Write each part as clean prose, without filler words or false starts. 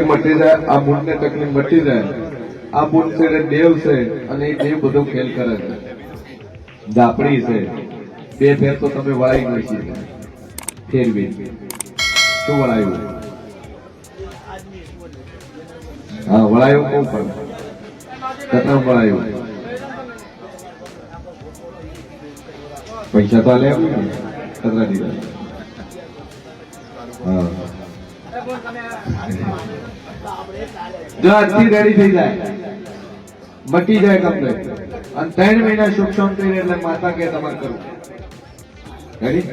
મટી જાય, આ મૂળને તકલીફ મટી જાય. આ મૂળ છે દેવ છે અને એ દેવ બધો ખેલ કરે છે. ઝાપડી છે, બે ફેર તો તમે વળાઈ નથી ફેરવી. શું વળાયું? હા, વળાયું કોણ પણ કેટલા વળાયું? પૈસા તો લે કેટલા દીધા? હા, જો આજથી રેડી થઈ જાય, મટી જાય કમ્પ્લેટ. અને 3 મહિના સુખ શાંતિ એટલે માતા કે તમારે કરવું રેડી.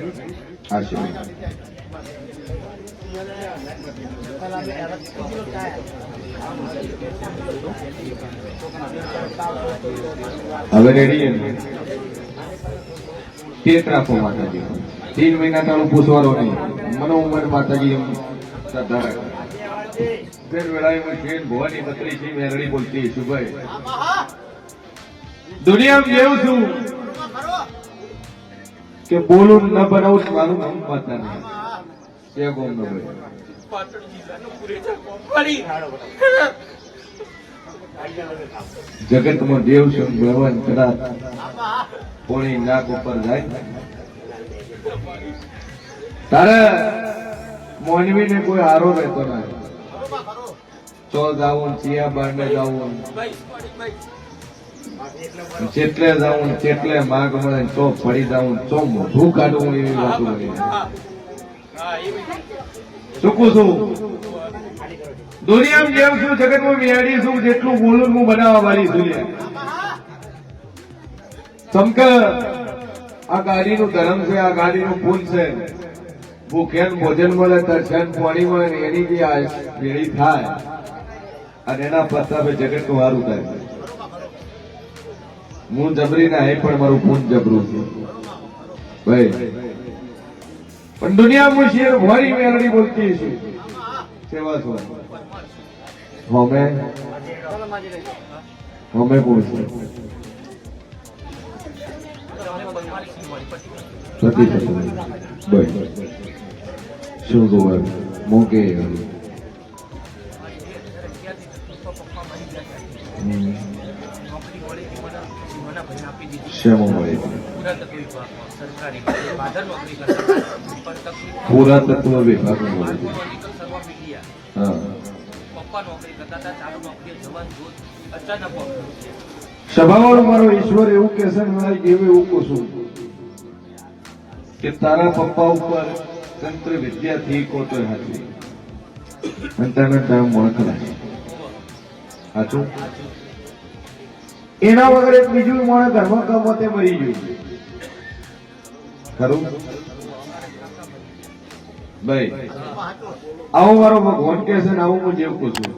હવે રેડી ટેક રાખો માતાજી. 3 મહિના તારું પૂછવાનો નહીં. મનોમન માતાજી શ્રદ્ધા રાખે. ફેર વેળાએ શેન ભવાની બત્રી છે મેરડી બોલતી છું ભાઈ. દુનિયામાં જેવું છું કે બોલું ન બનાવું મારું નામ માતા નહીં. ગોમ ન ભાઈ જગતમાં દેવ છે ભગવાન કદાચ કોણી નાક ઉપર જાય. તારે મોનવી ને કોઈ હારો રહેતો નથી. ચો જાવું, ચિયા બાંડે જાવું, જેટલે જાવું તેટલે માગ મળે, ચો પડી જાવું, ચો મોઢું કાઢવું, એવી વાતો બની. ચૂકું છું દુનિયામાં જેમ છું, જગતમાં મેળી છું, જેટલું બોલું હું બનાવવા વાળી છું. સમકે આ ગાડીનું ધર્મ છે, આ ગાડીનું ફૂલ છે. ભૂખ્યાન ભોજન મળે, તરસ્યાન પાણી મળે, એની જે મેળી થાય અને એના પ્રતાપે જગતનું સારું થાય. હું જબરી ના એ પણ મારું પૂન જબરું છું ભાઈ. પણ દુનિયામાં શેર ભરી મેલડી બોલતી છું. સેવા છો હમે પૂછે શું જોવા મોકે શેમાં મળે? પુરાતત્વ વિભાગમાં મળે. હા, સભાવાળો મારો ઈશ્વર એવું કે છે, એવું કહું છું કે તારા પપ્પા ઉપર તંત્ર વિદ્યાથી કોતો હતી અને તને ત્યાં મોણખલા સાચું. એના વગર એક બીજું મોણે ધર્મ કમતે મરી ગયું ખરું ભાઈ. આવું મારો ભગવાન કે છે ને આવું હું જેવું કહું છું.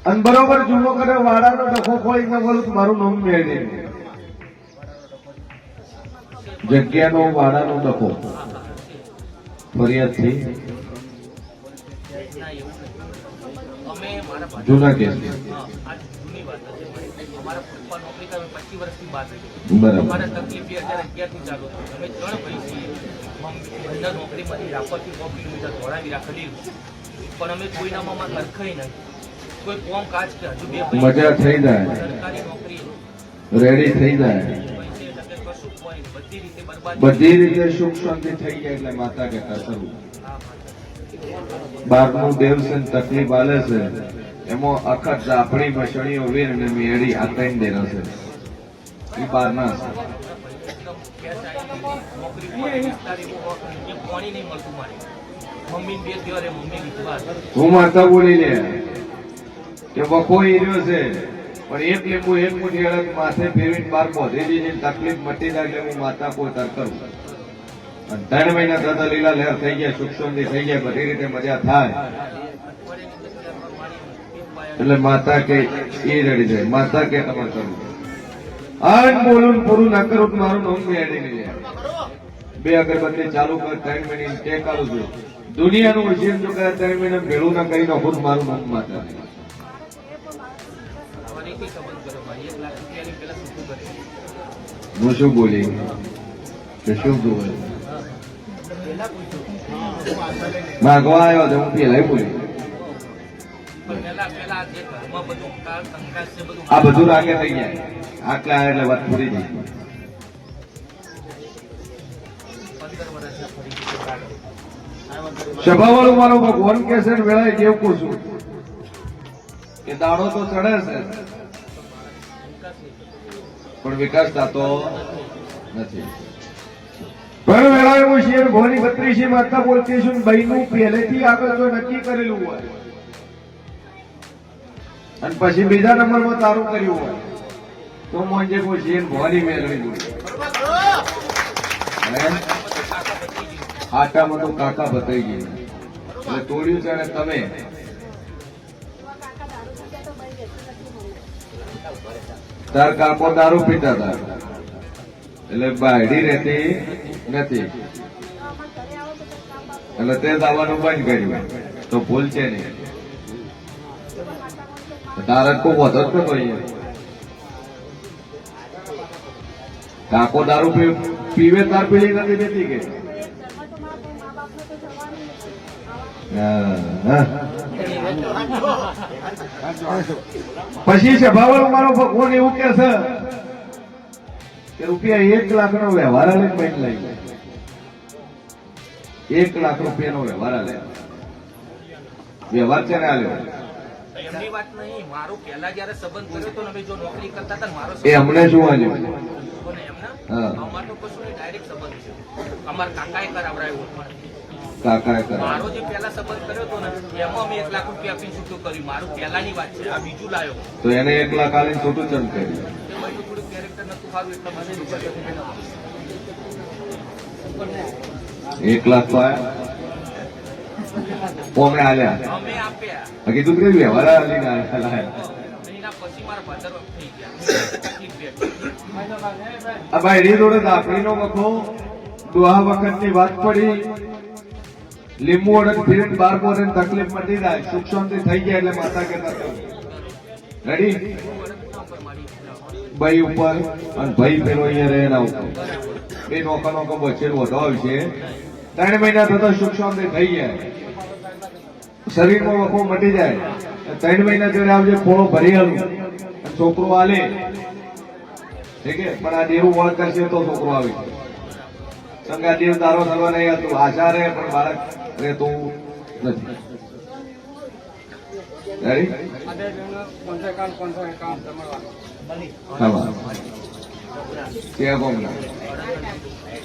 અને બરોબર જુમો કરે વાડાનો ડખો ખોલી ના બોલું મારું નામ મેળવી જગ્યાનો વાડાનો ડખો ફરિયાદ થઈ જૂના કેસ. બરાબર. પણ અમે કોઈનામાં લખાઈ નહીં, કોઈ કોમ કાજ કે હજુ મજા થઈ જાય, રેડી થઈ જાય, બધી રીતે સુખ શાંતિ થઈ જાય એટલે માતા કહેતા શરૂ. બારનું દેવ છે તકલીફ આલે છે, એમાં અખત ઝાપડી મસણીઓ વીર અને મેળી આ 3 દેરો છે. એ બારના છે. હું માતા બોલી લે કે વખો એર્યો છે પણ એક લીંબુ એક મુઠ્ઠી અડદ માથે ફેરવીને બાર બોધી દીધી. તકલીફ મટી જાય એટલે હું માતા કોઈ તર કરું. 3 મહિના થતા લીલા લહેર થઈ ગયા, સુખ શાંતિ થઈ ગયા, બધી રીતે મજા થાય એટલે માતા કે એ રડી જાય. માતા કે તમારે કરવું આજ બોલું પૂરું ના કરું મારું નામ મેળી નહીં જાય. 2 અગરબત્તી ચાલુ કર, 3 મહિને ટેક આવું છું. દુનિયાનું વિષય જો કરે 3 મહિને ભેળું ના કરી નાખું મારું નામ માતા. હું શું બોલી કે શું જોવે માગવા આવ્યો તો હું પેલા બોલી પણ પહેલા જે ઘરમાં બધું કાળ કંકાસ છે બધું આ બધું રાગે થઈ જાય આટલા એટલે વાત પૂરી થઈ 15 વર્ષના ફરી કાઢો સભાવાળું મારો ભગવાન કે છે ને વેળાએ કેવું કહું છું કે દાડો તો ચડે છે પણ વિકાસ થતો નથી. પણ વેળાએ હું શેર ભવાની 32 માતા બોલતી છું બહેનું પહેલેથી આગળ જો નક્કી કરેલું હોય અને પછી બીજા નંબરમાં તારું કર્યું હોય તો મોંજે કોઈ શેર ભવાની મેળવી દઉં આટામાં તો કાકા બતાવી ગઈ એટલે તોડ્યું છે અને તમે તાર કાકો દારૂ પીતા હતા એટલે બાયડી રહેતી નથી એટલે તે દાવાનું બંધ કર્યું તો ભૂલ છે નહીં. તારક કો વધો જ નતો અહીંયા કાકો દારૂ પીવે તાર પીલી નથી દેતી કે પછી સભાવાળો મારો ભગવાન એવું કે છે કે રૂપિયા 1 લાખનો વ્યવહાર આલે બેંક લઈ 1 લાખ રૂપિયાનો વ્યવહાર આલે વ્યવહાર છે ને આલ્યો એમની વાત નહીં મારું પહેલા જયારે સંબંધ કર્યો તો ને અમે જો નોકરી કરતા હતા ને મારો એ અમને શું આલ્યો કોને એમના અમારનો કશું નહીં ડાયરેક્ટ સંબંધ છે અમાર કાકાએ કરાવરાયો કાકાએ કરાવ્યો. મારો જે પહેલા સંબંધ કર્યો હતો ને એમાં અમે 1 લાખ રૂપિયા આપીને છૂટું કર્યું મારું પહેલાની વાત છે આ બીજું લાયો તો એને 1 લાખ આલીને છૂટું ચમ કર્યું. એમાં તો થોડું કેરેક્ટર નતું સારું એટલે મને રૂપિયા 1 લાખ તો આયા પોમે આલ્યા અમે આપ્યા કીધું કે વ્યવહાર આલીને આયા એના પછી મારા ફાધર થઈ ગયા તકલીફ બે આ ભાઈ જોડે દાખલીનો વખો દોહા વખતની વાત પડી લીંબુ અડદ ફીરીને 12 પોરે તકલીફ મટી જાય સુખ શાંતિ થઈ જાય એટલે માતા કહેતા રેડી ભાઈ ઉપર અને ભાઈ પેલો અહીંયા રહે એના ઉપર બે નોકો બચેલું વધો આવશે 3 મહિના થતા સુખ શાંતિ થઈ જાય શરીરમાં વખો મટી જાય 3 મહિના જોડે આવજે ખોળો ભરી આલું છોકરો આલે ઠીક છે પણ આ દેવું વળ કરશે તો છોકરો આવે સંગા દેવ તારો થવા નહીં હતું આશા રહે પણ બાળક રહેતું નથી.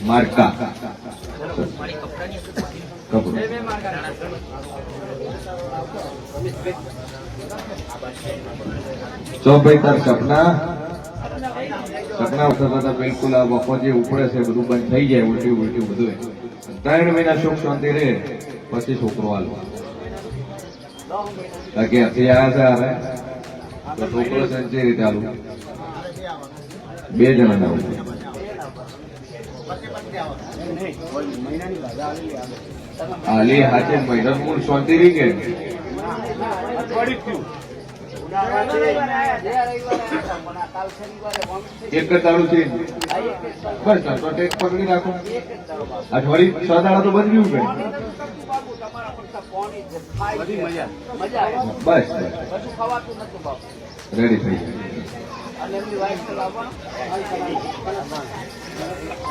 માર્કા મારી કપડાની જો ભાઈ તાર સપના થતા બિલકુલ આ વખો જે ઉપડે છે બધું બંધ થઈ જાય ઉલટી બધું 3 મહિના સુખ શાંતિ રહે પછી છોકરો આલો બાકી હથી આવ્યા છે હવે તો છોકરો સંચી રીતે આલું 2 જણા ના આલી હાથે મહિના મૂળ શાંતિ રહી કે એક તાળું છે બસ તો ટેક પકડી રાખો અઠવાડિયું 6 દાડા તો બદલ્યું કે બસ રેડી થઈ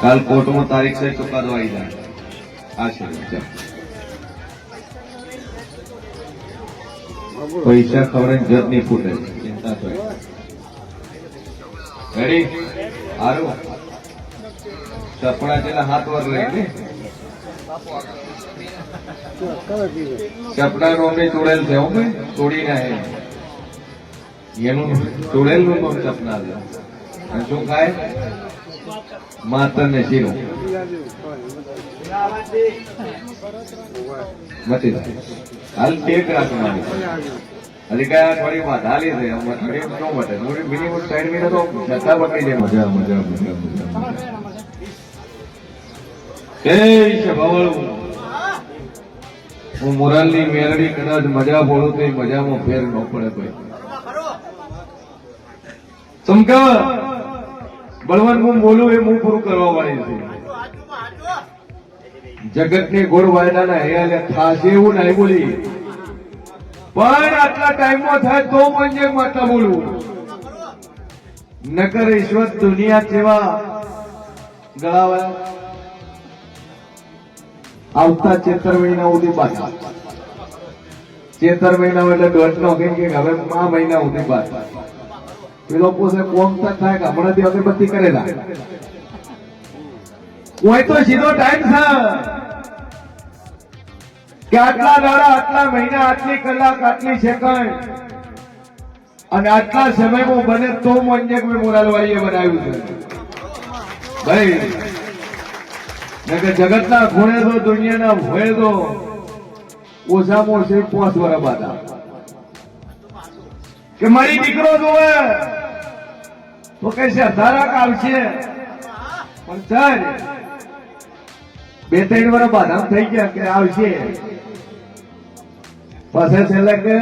કાલ કોર્ટમાં તારીખ છે ચુકાદો આવી જાય આ છે પૈસા ખવડાવીને જજ નહીં ફૂટે ચિંતા તો રેડી સારું સપડા જેલા 7 વાર રહી ને સપડા નો અમે તોડેલ છે અમે તોડી ના એનું તોડેલું નો સપના છે અને શું ખાય માતર ને શીરો મતી હાલ ટેક રાખવાની હજી કયા થોડી વાત હાલી છે થોડી ન મટે થોડી મિનિમમ 3 મહિના તો જતા પકડી જાય મજા એ છે ભવળું હું મોરાલની મેરડી કદાચ મજા બોલું તો મજામાં ફેર ન પડે ભાઈ સમકા બળવાન હું બોલું એ હું પૂરું કરવા વાળી છે જગતની ગોળ વાયદાના હેલે ખાસ એવું નહીં બોલી પણ આટલા ટાઈમમાં થાય તો મંજે માતા બોલવું. નકર ઈશ્વર દુનિયા જેવા ગળાવા આવતા 73 મહિના સુધી પાછા 73 મહિના એટલે દોઢ નો કેમ કે હવે 5 મહિના સુધી પાછા પેલો પોસે કોમ થાય કે હમણાંથી અગરબત્તી કરેલા કોઈ તો સીધો ટાઈમ છે કે આટલા દાડા આટલા મહિના આટલી કલાક આટલી સેકન્ડ અને આટલા સમયમાં બને તો મંજક મેં મોરાલવાળીએ બનાવ્યું છે ભાઈ. જગતના ખૂણે તો દુનિયાના ભોય તો ઓછામાં ઓછી 5 વર્ષ બાદ કે મારી દીકરો જોવે તો કઈ છે ધારાક આવશે પણ સર 2-3 વર્ષ બાદ આમ થઈ ગયા કે આવશે પછી છેલ્લે કે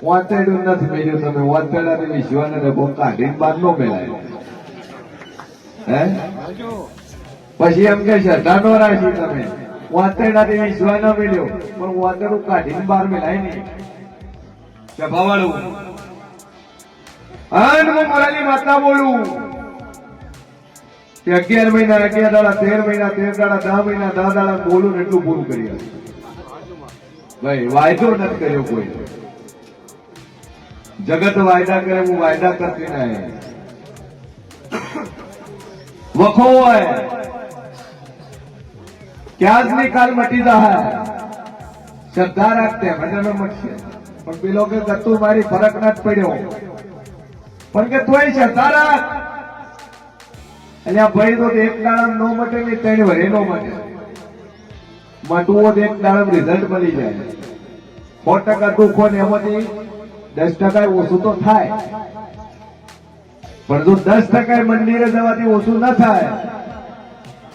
વાંચેડું નથી મેળ્યું તમે વાંચેડાને વિશ્વાને ડબ્બો કાઢીને બહાર નો મેળાય હે પછી એમ કે શ્રદ્ધા નો રાખી તમે વાંચેડાથી વિશ્વા ન મેળ્યો પણ વાંચેડું કાઢીને બહાર મેળાય નહીં સભાવાળું. અને હું મોરાલી માતા બોલું કે 11 મહિના 11 દાડા 13 મહિના 13 દાડા 10 મહિના 10 દાડા બોલું ને એટલું પૂરું કરી ભાઈ. વાયદો નથી કર્યો કોઈ. જગત વાયદા કરે હું વાયદા કરતી નહીં. વખો હોય ક્યાં જ ની કાલ મટી જાય શ્રદ્ધા રાખતે ભજનો મટશે પણ પેલો કે તું મારી ફરક ના જ પડ્યો પણ કે તોય શ્રદ્ધા રાખ એટલે ભાઈ તો એક દાડમ નો મટે ને 3 વરે નો મટે મટવું તો એક દાડમ રિઝલ્ટ મળી જાય 100% દુઃખ હોય ને એમાંથી 10% ઓછું તો થાય પણ જો 10% મંદિરે જવાથી ઓછું ના થાય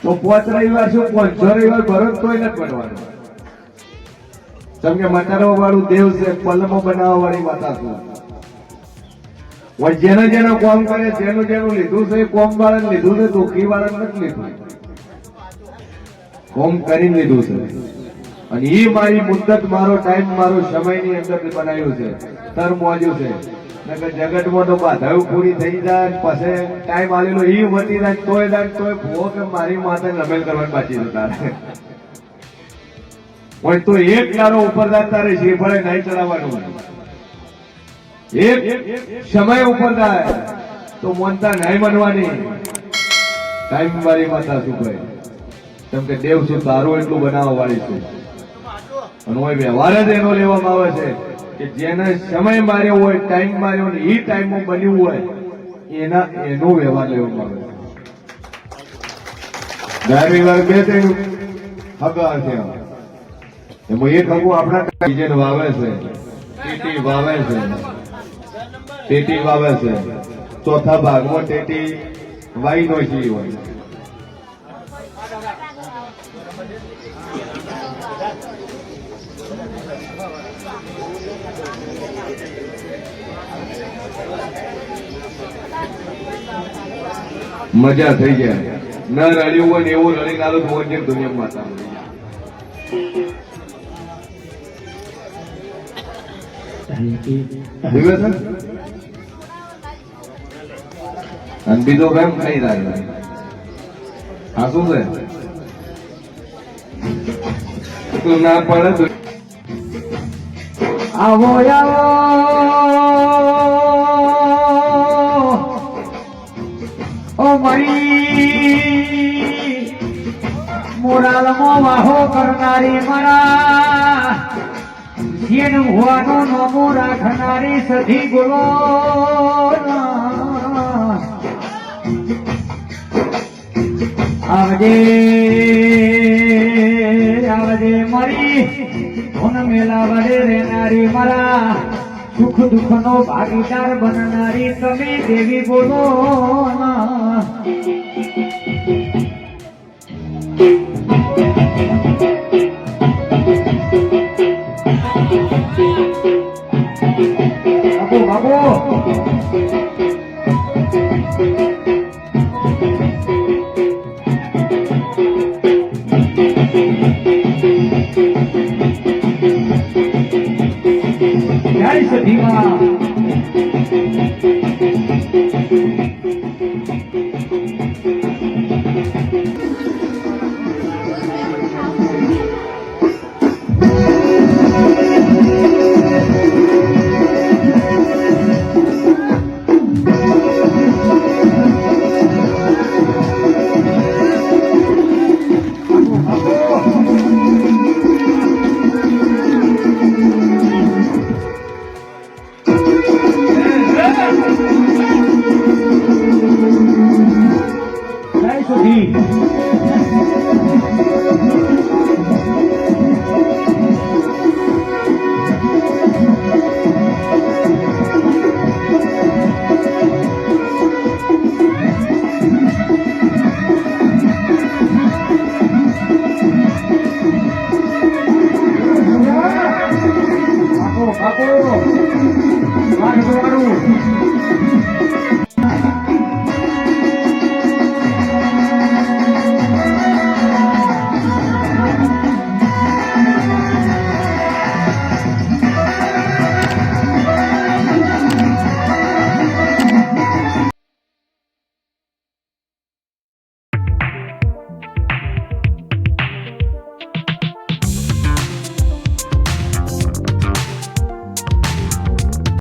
તો 5 રવિવાર શું 500 રવિવાર ભરો તોય નથી બનવાનું. જેમ કે મટારવા વાળું દેવ છે પલમો બનાવવા વાળી માતા છે જેને જેને કોમ કરે જેનું જેનું લીધું છે કોમ વાળાને લીધું છે દુઃખી વાળાને નથી લીધું કોમ કરીને લીધું છે અને એ મારી મુદ્દત મારો ટાઈમ મારો સમયની અંદર બનાવ્યું છે તર મોજ્યું છે. જગતમાં તો બાધાઓ પૂરી થઈ જાય પછી ટાઈમ આવેલો એ વધી જાય તોય ભૂવો કે મારી માતા રમેલ કરવાની બાકી જતા હોય તો એક દાડો ઉપર જાય તારે શ્રીફળે નહીં ચડાવવાનું. એક સમય ઉપર જાય તો મોનતા નહીં બનવાની. ટાઈમ મારી માતા શું કહે કેમ કે દેવ શું તારું એટલું બનાવવા વાળી છે અને વ્યવહાર જ એનો લેવામાં આવે છે કે જેને સમય માર્યો હોય ટાઈમ માર્યો ને એ ટાઈમમાં બન્યું હોય એનો વ્યવહાર લેવામાં આવે છે. રવિવાર 2-3 હગા છે એમાં એક હગું આપણા બીજે વાવે છે ટેટી વાવે છે ચોથા ભાગમાં ટેટી વાઈ નો છે હોય મજા થઈ જાય ન રડ્યું હોય ને એવું રડી લાલો તો મોજે દુનિયા માતા અને બીજો કેમ ખાઈ જાય હા શું છે તું ના પડે આવો ઓ મારી મોરાલમાં વાહો કરનારી મારા જેન હોવાનો નમો રાખનારી સધી બોલો આવજે આવજે મારી ધોન મેલા વડે રહેનારી મારા સુખ દુઃખ નો ભાગીદાર બનનારી તમે દેવી બોલો બાબુ જય સધીમાં જય સધી કાકો કાકો આ ઢોળાનું